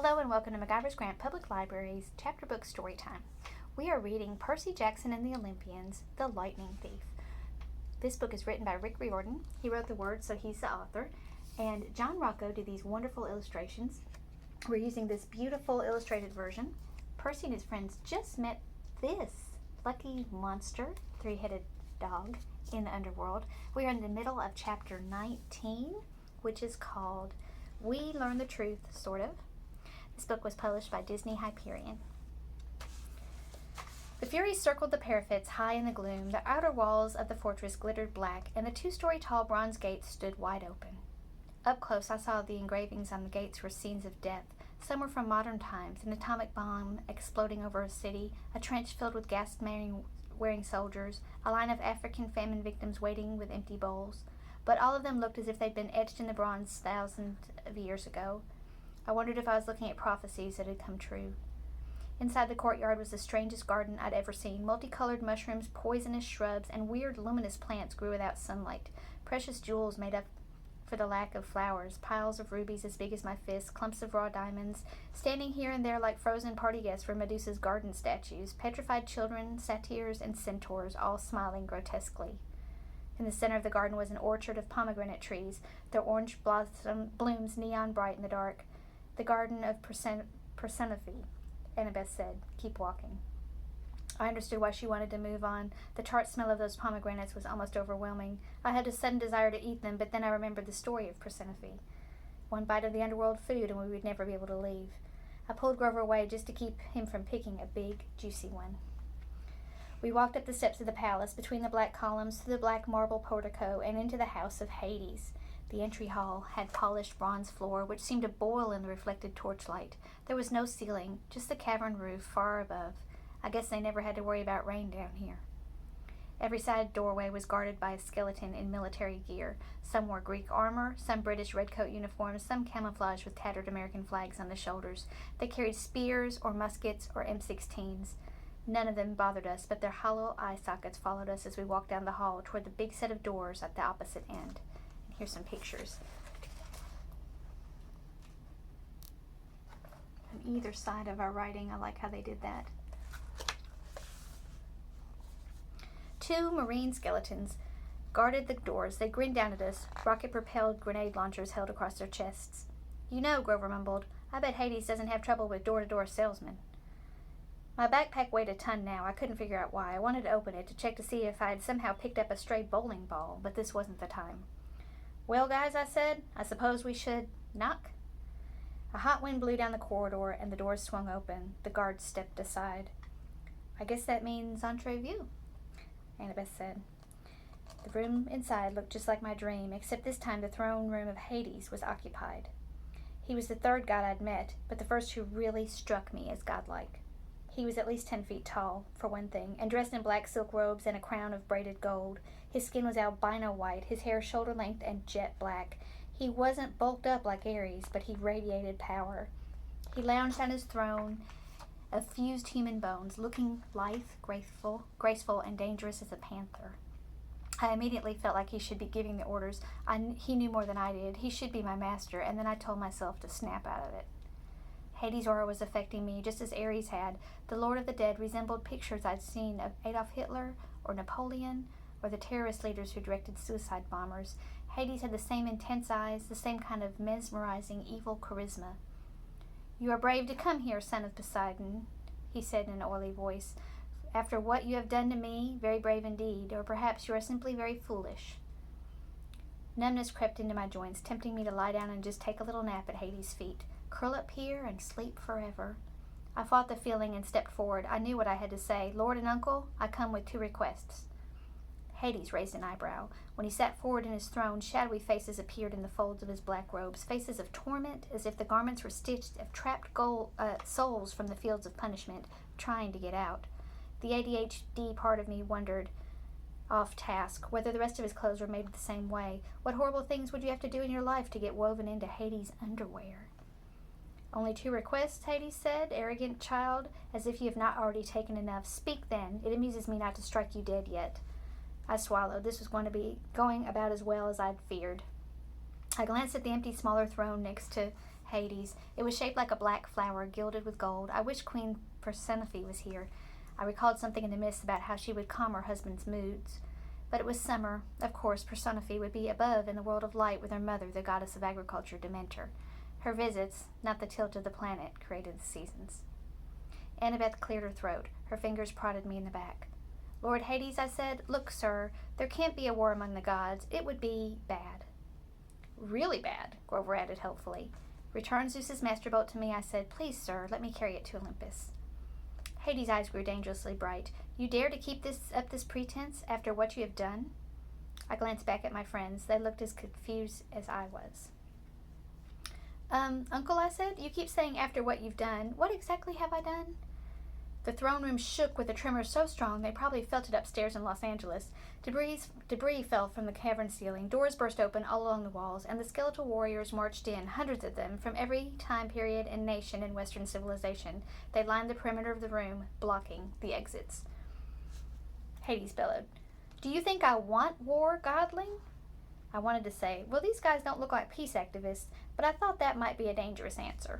Hello and welcome to McIver's Grant Public Library's Chapter Book Storytime. We are reading Percy Jackson and the Olympians, The Lightning Thief. This book is written by Rick Riordan. He wrote the words, so he's the author. And John Rocco did these wonderful illustrations. We're using this beautiful illustrated version. Percy and his friends just met this lucky monster, three-headed dog, in the underworld. We are in the middle of chapter 19, which is called We Learn the Truth, sort of. This book was published by Disney Hyperion. The Furies circled the parapets high in the gloom. The outer walls of the fortress glittered black, and the 2-story tall bronze gates stood wide open. Up close, I saw the engravings on the gates were scenes of death. Some were from modern times, an atomic bomb exploding over a city, a trench filled with gas-wearing soldiers, a line of African famine victims waiting with empty bowls. But all of them looked as if they'd been etched in the bronze thousands of years ago. I wondered if I was looking at prophecies that had come true. Inside the courtyard was the strangest garden I'd ever seen. Multicolored mushrooms, poisonous shrubs, and weird luminous plants grew without sunlight. Precious jewels made up for the lack of flowers, piles of rubies as big as my fist, clumps of raw diamonds. Standing here and there like frozen party guests were Medusa's garden statues, petrified children, satyrs, and centaurs, all smiling grotesquely. In the center of the garden was an orchard of pomegranate trees, their orange blooms neon bright in the dark. The garden of Persephone, Annabeth said. Keep walking. I understood why she wanted to move on. The tart smell of those pomegranates was almost overwhelming. I had a sudden desire to eat them, but then I remembered the story of Persephone. One bite of the underworld food and we would never be able to leave. I pulled Grover away just to keep him from picking a big, juicy one. We walked up the steps of the palace, between the black columns, through the black marble portico, and into the house of Hades. The entry hall had polished bronze floor, which seemed to boil in the reflected torchlight. There was no ceiling, just the cavern roof far above. I guess they never had to worry about rain down here. Every side doorway was guarded by a skeleton in military gear. Some wore Greek armor, some British redcoat uniforms, some camouflage with tattered American flags on the shoulders. They carried spears or muskets or M16s. None of them bothered us, but their hollow eye sockets followed us as we walked down the hall toward the big set of doors at the opposite end. Here's some pictures. On either side of our writing, I like how they did that. 2 marine skeletons guarded the doors. They grinned down at us, rocket-propelled grenade launchers held across their chests. You know, Grover mumbled, I bet Hades doesn't have trouble with door-to-door salesmen. My backpack weighed a ton now. I couldn't figure out why. I wanted to open it to check to see if I had somehow picked up a stray bowling ball, but this wasn't the time. Well, guys, I said, I suppose we should knock? A hot wind blew down the corridor, and the doors swung open. The guards stepped aside. I guess that means entree-vous, Annabeth said. The room inside looked just like my dream, except this time the throne room of Hades was occupied. He was the third god I'd met, but the first who really struck me as godlike. He was at least 10 feet tall, for one thing, and dressed in black silk robes and a crown of braided gold. His skin was albino white, his hair shoulder-length and jet black. He wasn't bulked up like Ares, but he radiated power. He lounged on his throne of fused human bones, looking lithe, graceful, and dangerous as a panther. I immediately felt like he should be giving the orders. He knew more than I did. He should be my master, and then I told myself to snap out of it. Hades' aura was affecting me, just as Ares had. The Lord of the Dead resembled pictures I'd seen of Adolf Hitler or Napoleon or the terrorist leaders who directed suicide bombers. Hades had the same intense eyes, the same kind of mesmerizing, evil charisma. You are brave to come here, son of Poseidon, he said in an oily voice. After what you have done to me, very brave indeed, or perhaps you are simply very foolish. Numbness crept into my joints, tempting me to lie down and just take a little nap at Hades' feet. Curl up here and sleep forever. I fought the feeling and stepped forward. I knew what I had to say. Lord and Uncle, I come with 2 requests. Hades raised an eyebrow. When he sat forward in his throne, shadowy faces appeared in the folds of his black robes, faces of torment, as if the garments were stitched of trapped souls from the fields of punishment, trying to get out. The ADHD part of me wondered, off task, whether the rest of his clothes were made the same way. What horrible things would you have to do in your life to get woven into Hades' underwear? Only 2 requests, Hades said, arrogant child, as if you have not already taken enough. Speak then. It amuses me not to strike you dead yet. I swallowed. This was going about as well as I'd feared. I glanced at the empty, smaller throne next to Hades. It was shaped like a black flower, gilded with gold. I wish Queen Persephone was here. I recalled something in the mist about how she would calm her husband's moods. But it was summer. Of course, Persephone would be above in the world of light with her mother, the goddess of agriculture, Demeter. Her visits, not the tilt of the planet, created the seasons. Annabeth cleared her throat. Her fingers prodded me in the back. Lord Hades, I said, look, sir, there can't be a war among the gods. It would be bad. Really bad, Grover added helpfully. Return Zeus's master bolt to me, I said. Please, sir, let me carry it to Olympus. Hades' eyes grew dangerously bright. You dare to keep this pretense after what you have done? I glanced back at my friends. They looked as confused as I was. Uncle, I said, you keep saying after what you've done. What exactly have I done? The throne room shook with a tremor so strong they probably felt it upstairs in Los Angeles. Debris fell from the cavern ceiling. Doors burst open all along the walls, and the skeletal warriors marched in, hundreds of them, from every time period and nation in Western civilization. They lined the perimeter of the room, blocking the exits. Hades bellowed, Do you think I want war, godling? I wanted to say, well, these guys don't look like peace activists, but I thought that might be a dangerous answer.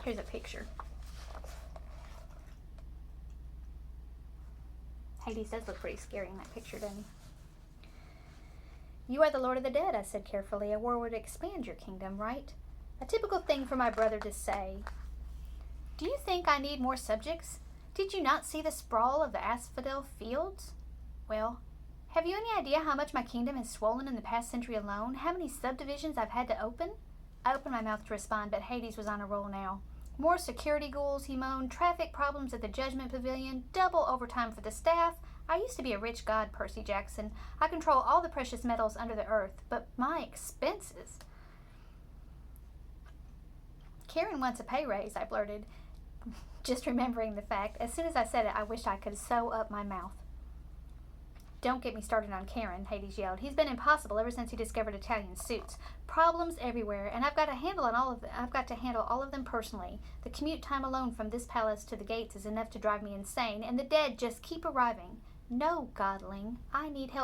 Here's a picture. Hades does look pretty scary in that picture, doesn't he? You are the Lord of the Dead, I said carefully. A war would expand your kingdom, right? A typical thing for my brother to say. Do you think I need more subjects? Did you not see the sprawl of the asphodel fields? Well, have you any idea how much my kingdom has swollen in the past century alone? How many subdivisions I've had to open? I opened my mouth to respond, but Hades was on a roll now. More security ghouls, he moaned. Traffic problems at the Judgment Pavilion. Double overtime for the staff. I used to be a rich god, Percy Jackson. I control all the precious metals under the earth. But my expenses. Karen wants a pay raise, I blurted, just remembering the fact. As soon as I said it, I wished I could sew up my mouth. Don't get me started on Karen, Hades yelled. He's been impossible ever since he discovered Italian suits. Problems everywhere, and I've got to handle all of them personally. The commute time alone from this palace to the gates is enough to drive me insane, and the dead just keep arriving. No, godling, I need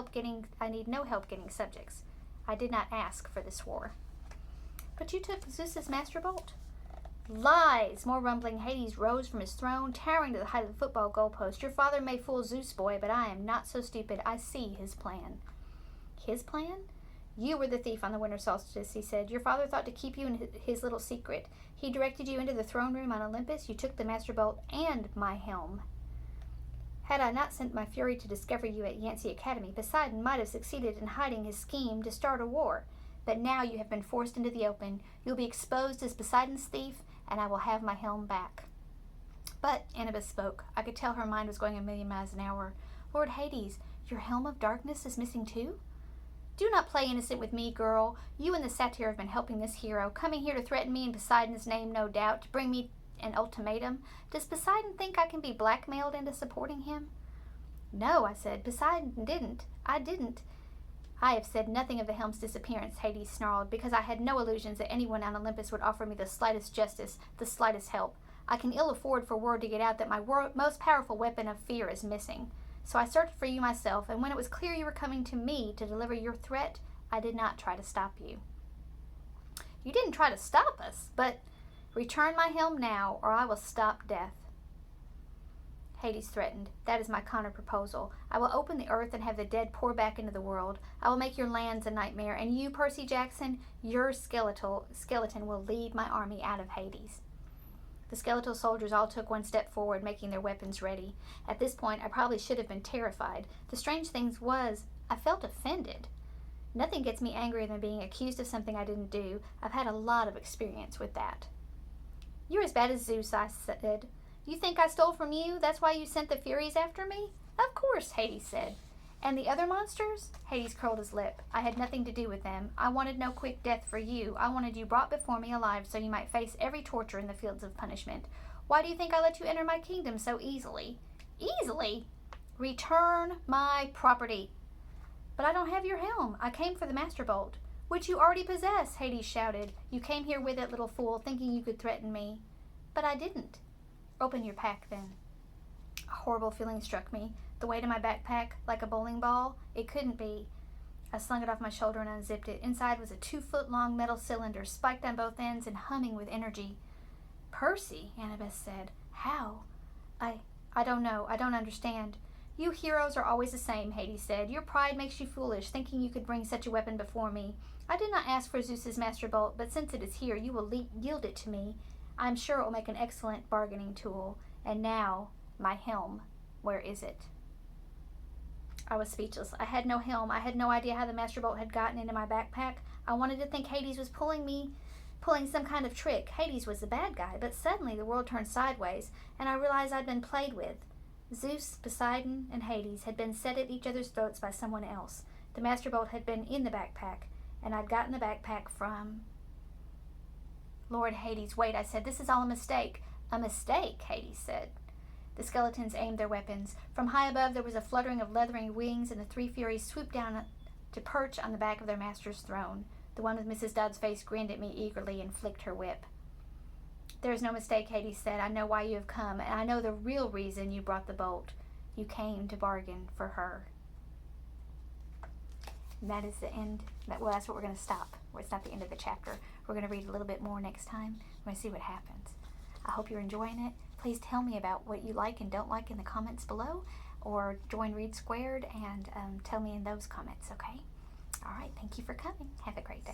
no help getting subjects. I did not ask for this war. But you took Zeus's master bolt? Lies! More rumbling. Hades rose from his throne, towering to the height of the football goalpost. Your father may fool Zeus, boy, but I am not so stupid. I see his plan. His plan? You were the thief on the winter solstice, he said. Your father thought to keep you in his little secret. He directed you into the throne room on Olympus. You took the master bolt and my helm. Had I not sent my fury to discover you at Yancey Academy, Poseidon might have succeeded in hiding his scheme to start a war. But now you have been forced into the open. You'll be exposed as Poseidon's thief, and I will have my helm back. But Annabeth spoke. I could tell her mind was going 1,000,000 miles an hour. Lord Hades, your helm of darkness is missing too? Do not play innocent with me, girl. You and the satyr have been helping this hero, coming here to threaten me in Poseidon's name, no doubt, to bring me an ultimatum. Does Poseidon think I can be blackmailed into supporting him? No, I said. Poseidon didn't. I didn't. I have said nothing of the helm's disappearance, Hades snarled, because I had no illusions that anyone on Olympus would offer me the slightest justice, the slightest help. I can ill afford for word to get out that my most powerful weapon of fear is missing. So I searched for you myself, and when it was clear you were coming to me to deliver your threat, I did not try to stop you. You didn't try to stop us, but return my helm now, or I will stop death. Hades threatened. That is my counter-proposal. I will open the earth and have the dead pour back into the world. I will make your lands a nightmare, and you, Percy Jackson, your skeleton will lead my army out of Hades. The skeletal soldiers all took one step forward, making their weapons ready. At this point, I probably should have been terrified. The strange thing was, I felt offended. Nothing gets me angrier than being accused of something I didn't do. I've had a lot of experience with that. You're as bad as Zeus, I said. You think I stole from you? That's why you sent the Furies after me? Of course, Hades said. And the other monsters? Hades curled his lip. I had nothing to do with them. I wanted no quick death for you. I wanted you brought before me alive so you might face every torture in the fields of punishment. Why do you think I let you enter my kingdom so easily? Easily? Return my property. But I don't have your helm. I came for the Master Bolt. Which you already possess, Hades shouted. You came here with it, little fool, thinking you could threaten me. But I didn't. Open your pack, then. A horrible feeling struck me. The weight of my backpack, like a bowling ball, it couldn't be. I slung it off my shoulder and unzipped it. Inside was a 2-foot-long metal cylinder, spiked on both ends and humming with energy. Percy, Annabeth said. How? I don't know. I don't understand. You heroes are always the same, Hades said. Your pride makes you foolish, thinking you could bring such a weapon before me. I did not ask for Zeus's master bolt, but since it is here, you will yield it to me. I am sure it will make an excellent bargaining tool. And now, my helm. Where is it? I was speechless. I had no helm. I had no idea how the master bolt had gotten into my backpack. I wanted to think Hades was pulling some kind of trick. Hades was the bad guy, but suddenly the world turned sideways, and I realized I'd been played with. Zeus, Poseidon, and Hades had been set at each other's throats by someone else. The master bolt had been in the backpack, and I'd gotten the backpack from... Lord Hades, wait, I said. This is all a mistake. A mistake, Hades said. The skeletons aimed their weapons. From high above there was a fluttering of leathery wings, and the three Furies swooped down to perch on the back of their master's throne. The one with Mrs. Dodd's face grinned at me eagerly and flicked her whip. There is no mistake, Hades said. I know why you have come, and I know the real reason you brought the bolt. You came to bargain for her. And that is the end. Well, that's what we're going to stop. Well, it's not the end of the chapter. We're going to read a little bit more next time. We're going to see what happens. I hope you're enjoying it. Please tell me about what you like and don't like in the comments below, or join Read Squared and tell me in those comments, okay? All right, thank you for coming. Have a great day.